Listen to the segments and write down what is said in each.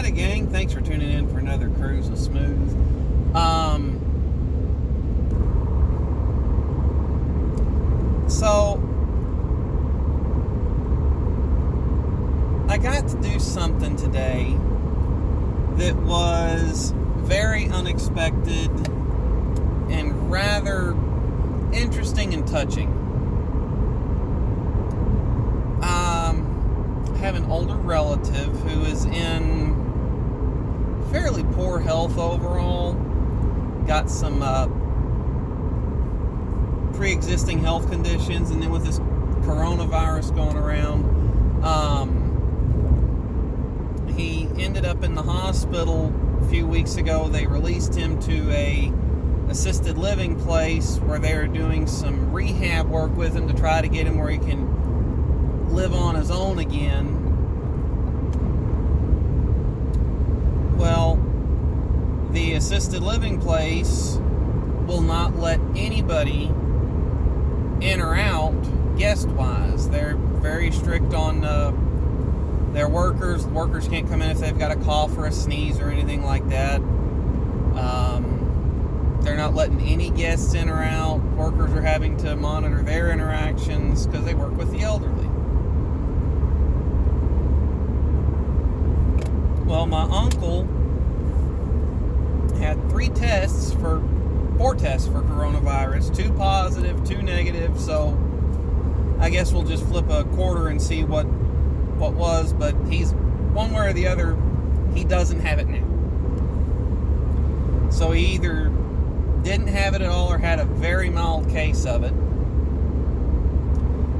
Howdy, gang. Thanks for tuning in for another Cruise with Smooth. So, I got to do something today that was very unexpected and rather interesting and touching. I have an older relative who is in fairly poor health overall. Got some pre-existing health conditions, and then with this coronavirus going around, he ended up in the hospital a few weeks ago. They released him to a assisted living place where they're doing some rehab work with him to try to get him where he can live on his own again. Well, the assisted living place will not let anybody in or out guest-wise. They're very strict on their workers. Workers can't come in if they've got a cough or a sneeze or anything like that. They're not letting any guests in or out. Workers are having to monitor their interactions because they work with the elderly. Well, my uncle had 4 tests for coronavirus, 2 positive, 2 negative, so I guess we'll just flip a quarter and see what was, but he's one way or the other, he doesn't have it now. So he either didn't have it at all or had a very mild case of it.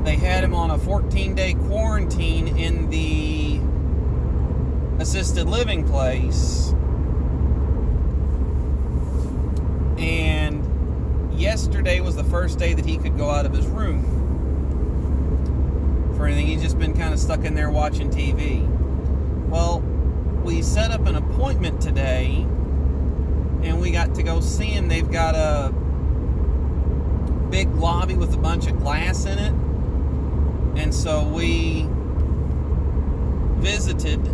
They had him on a 14-day quarantine in the assisted living place, and yesterday was the first day that he could go out of his room for anything. He's just been kind of stuck in there watching TV. Well, we set up an appointment today, and we got to go see him. They've got a big lobby with a bunch of glass in it, and so we visited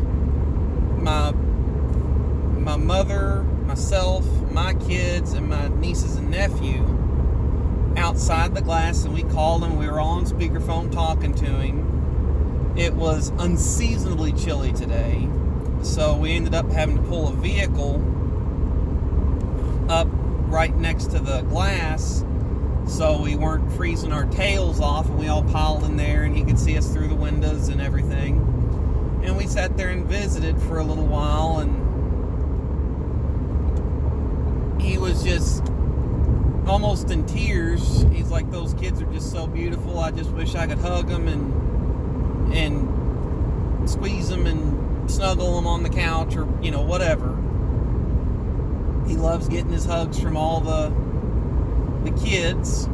my mother, myself, my kids, and my nieces and nephew outside the glass, and we called him. We were all on speakerphone talking to him. It was unseasonably chilly today, so we ended up having to pull a vehicle up right next to the glass so we weren't freezing our tails off, and we all piled in there and he could see us through the windows and everything. And we sat there and visited for a little while, and he was just almost in tears. He's like, those kids are just so beautiful. I just wish I could hug them and squeeze them and snuggle them on the couch, or, you know, whatever. He loves getting his hugs from all the kids.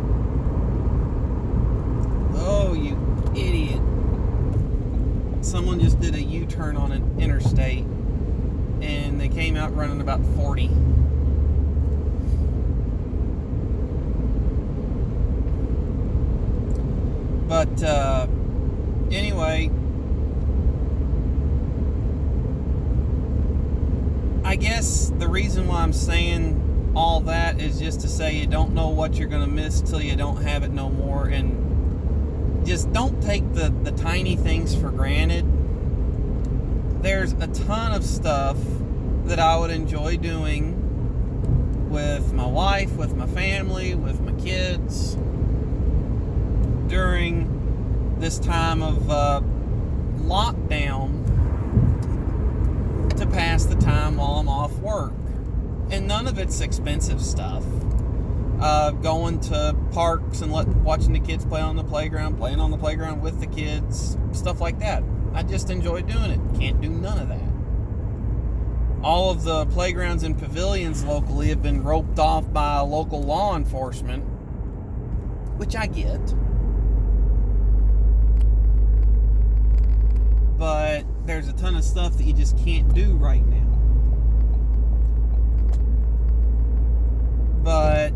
Oh, you idiot. Someone just did a U-turn on an interstate, and they came out running about 40. But anyway, I guess the reason why I'm saying all that is just to say you don't know what you're going to miss till you don't have it no more, and just don't take the tiny things for granted. There's a ton of stuff that I would enjoy doing with my wife, with my family, with my kids during this time of lockdown to pass the time while I'm off work. And none of it's expensive stuff. Going to parks and watching the kids play on the playground, playing on the playground with the kids, stuff like that. I just enjoy doing it. Can't do none of that. All of the playgrounds and pavilions locally have been roped off by local law enforcement, which I get. But there's a ton of stuff that you just can't do right now. But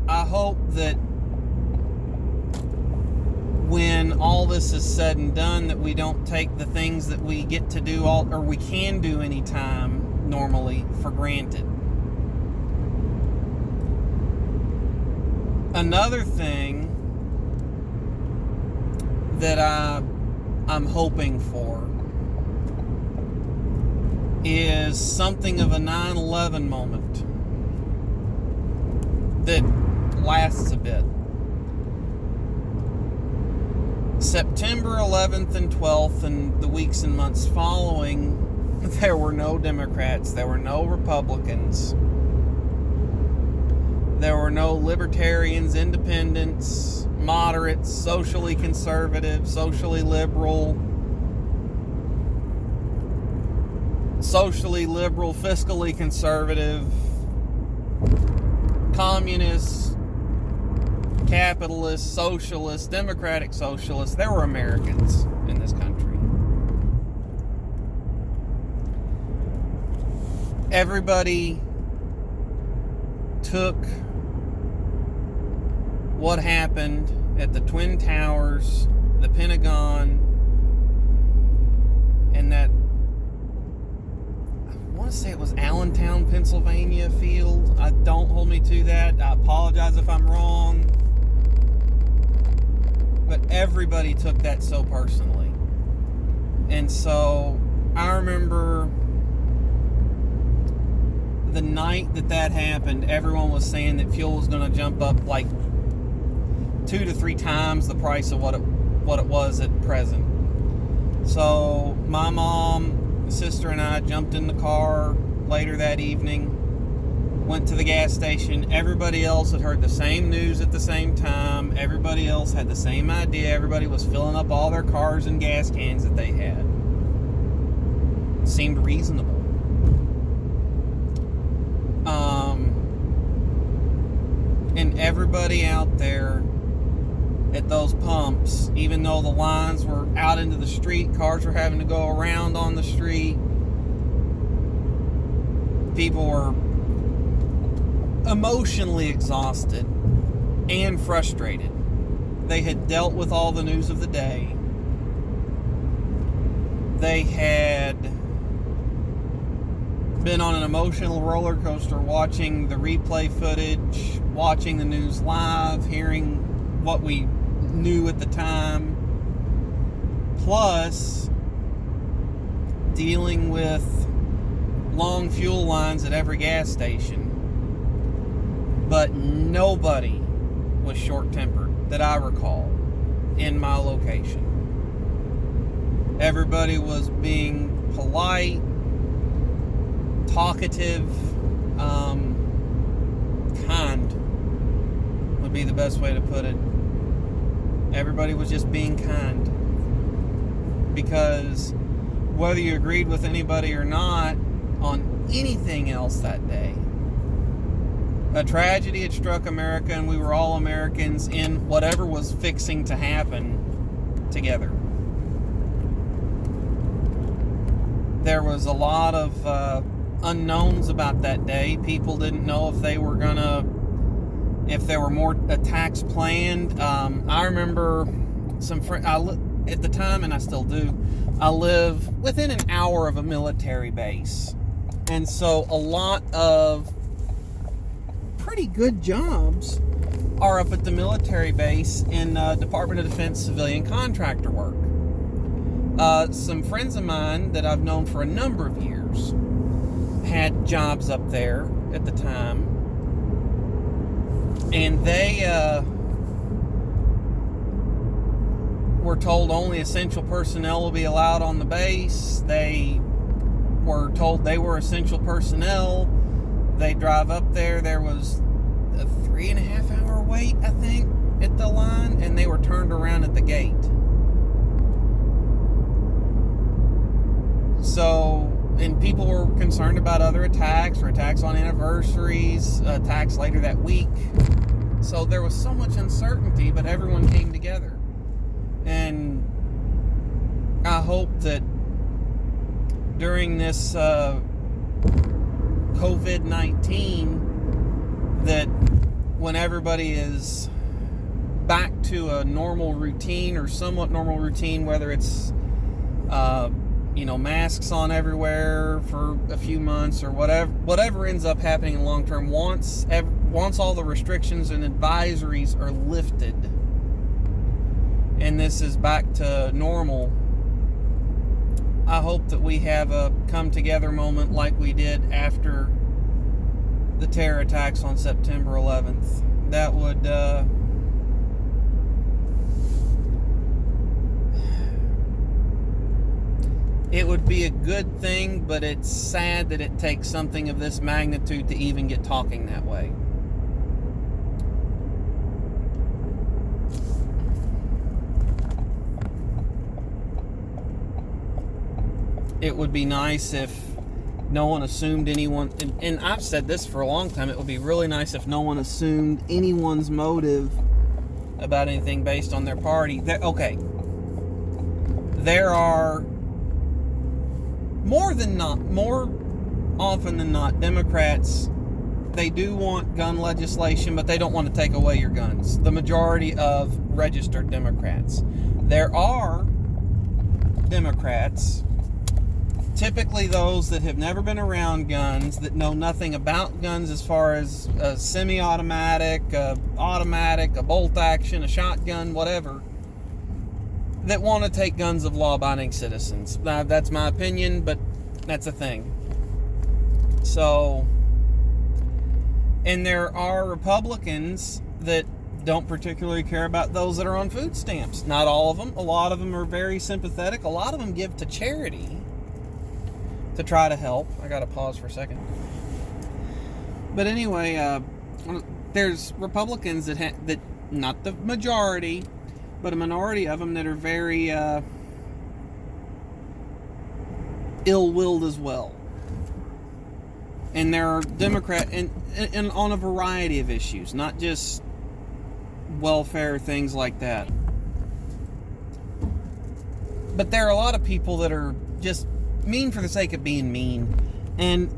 I hope that when all this is said and done, that we don't take the things that we get to do or we can do anytime normally for granted. Another thing that I'm hoping for is something of a 9/11 moment that lasts a bit. September 11th and 12th and the weeks and months following, there were no Democrats, there were no Republicans, there were no libertarians, independents, moderates, socially conservative, socially liberal, fiscally conservative, communists, capitalists, socialists, democratic socialists. There were Americans in this country. Everybody took what happened at the Twin Towers, the Pentagon, and that, I want to say it was Allentown, Pennsylvania field. Don't hold me to that. I apologize if I'm wrong. But everybody took that so personally. And so I remember the night that happened, everyone was saying that fuel was going to jump up like 2 to 3 times the price of what it was at present. So my mom, sister, and I jumped in the car later that evening, went to the gas station. Everybody else had heard the same news at the same time. Everybody else had the same idea. Everybody was filling up all their cars and gas cans that they had. It seemed reasonable. And everybody out there at those pumps, even though the lines were out into the street, cars were having to go around on the street, people were emotionally exhausted and frustrated. They had dealt with all the news of the day. They had been on an emotional roller coaster, watching the replay footage, watching the news live, hearing what we knew at the time, plus dealing with long fuel lines at every gas station. But nobody was short-tempered that I recall in my location. Everybody was being polite, talkative, kind would be the best way to put it. Everybody was just being kind. Because whether you agreed with anybody or not on anything else that day, a tragedy had struck America, and we were all Americans in whatever was fixing to happen together. There was a lot of unknowns about that day. People didn't know if there were more attacks planned. I remember some friends, at the time, and I still do, I live within an hour of a military base. And so a lot of pretty good jobs are up at the military base in Department of Defense civilian contractor work. Some friends of mine that I've known for a number of years had jobs up there at the time, and they were told only essential personnel will be allowed on the base. They were told they were essential personnel. They drive up there. There was a 3.5 hour wait, I think, at the line, and they were turned around at the gate. So, and people were concerned about other attacks, or attacks on anniversaries, attacks later that week. So there was so much uncertainty, but everyone came together. And I hope that during this COVID-19, that when everybody is back to a normal routine or somewhat normal routine, whether it's masks on everywhere for a few months or whatever ends up happening in the long term, once all the restrictions and advisories are lifted and this is back to normal, I hope that we have a come together moment like we did after the terror attacks on September 11th. That would it would be a good thing, but it's sad that it takes something of this magnitude to even get talking that way. It would be nice if no one assumed anyone, and I've said this for a long time, it would be really nice if no one assumed anyone's motive about anything based on their party. There are more often than not, Democrats, they do want gun legislation, but they don't want to take away your guns. The majority of registered Democrats. There are Democrats, typically those that have never been around guns, that know nothing about guns as far as a semi-automatic, automatic, a bolt action, a shotgun, whatever, that want to take guns of law-abiding citizens. Now, that's my opinion, but that's a thing. So, and there are Republicans that don't particularly care about those that are on food stamps. Not all of them. A lot of them are very sympathetic. A lot of them give to charity to try to help. I gotta pause for a second. But anyway, there's Republicans that not the majority, but a minority of them that are very ill-willed as well. And there are Democrats, and on a variety of issues, not just welfare, things like that. But there are a lot of people that are just mean for the sake of being mean. And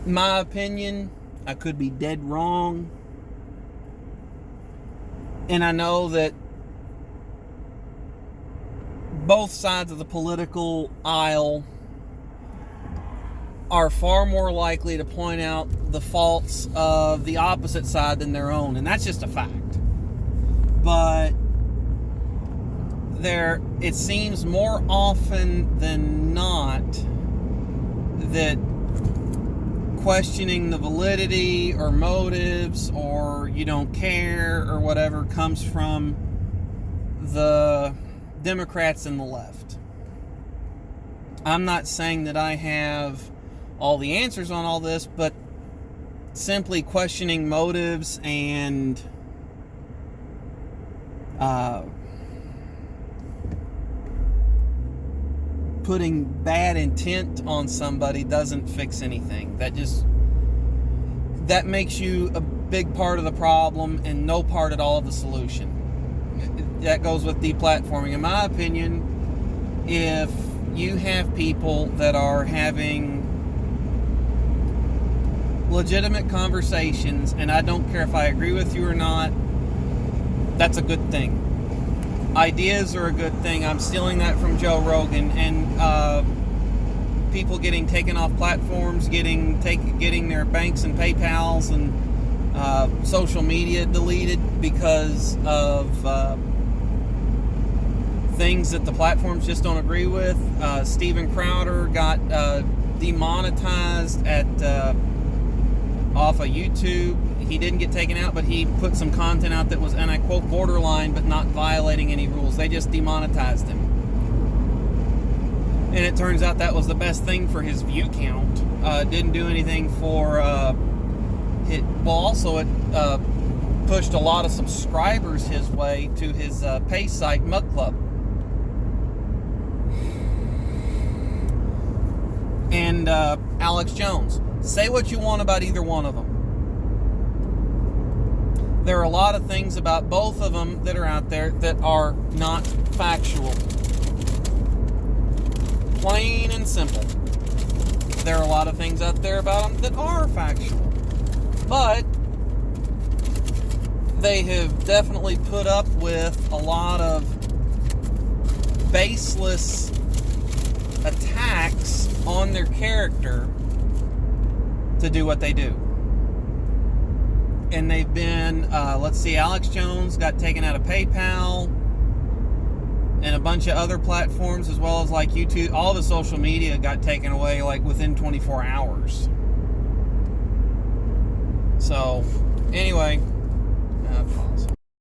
my opinion, I could be dead wrong. And I know that both sides of the political aisle are far more likely to point out the faults of the opposite side than their own. And that's just a fact. But it seems more often than not that questioning the validity or motives or you don't care or whatever comes from the Democrats and the left. I'm not saying that I have all the answers on all this, but simply questioning motives and putting bad intent on somebody doesn't fix anything. That makes you a big part of the problem and no part at all of the solution. That goes with deplatforming. In my opinion, if you have people that are having legitimate conversations, and I don't care if I agree with you or not, that's a good thing. Ideas are a good thing. I'm stealing that from Joe Rogan. And people getting taken off platforms, getting their banks and PayPals and social media deleted because of things that the platforms just don't agree with. Steven Crowder got demonetized off of YouTube. He didn't get taken out, but he put some content out that was, and I quote, borderline, but not violating any rules. They just demonetized him. And it turns out that was the best thing for his view count. Didn't do anything for it. Well, also it pushed a lot of subscribers his way to his pay site, Mug Club. And Alex Jones. Say what you want about either one of them. There are a lot of things about both of them that are out there that are not factual. Plain and simple. There are a lot of things out there about them that are factual. But they have definitely put up with a lot of baseless attacks on their character to do what they do. And they've been, let's see, Alex Jones got taken out of PayPal and a bunch of other platforms, as well as like YouTube. All the social media got taken away like within 24 hours. So, anyway, pause.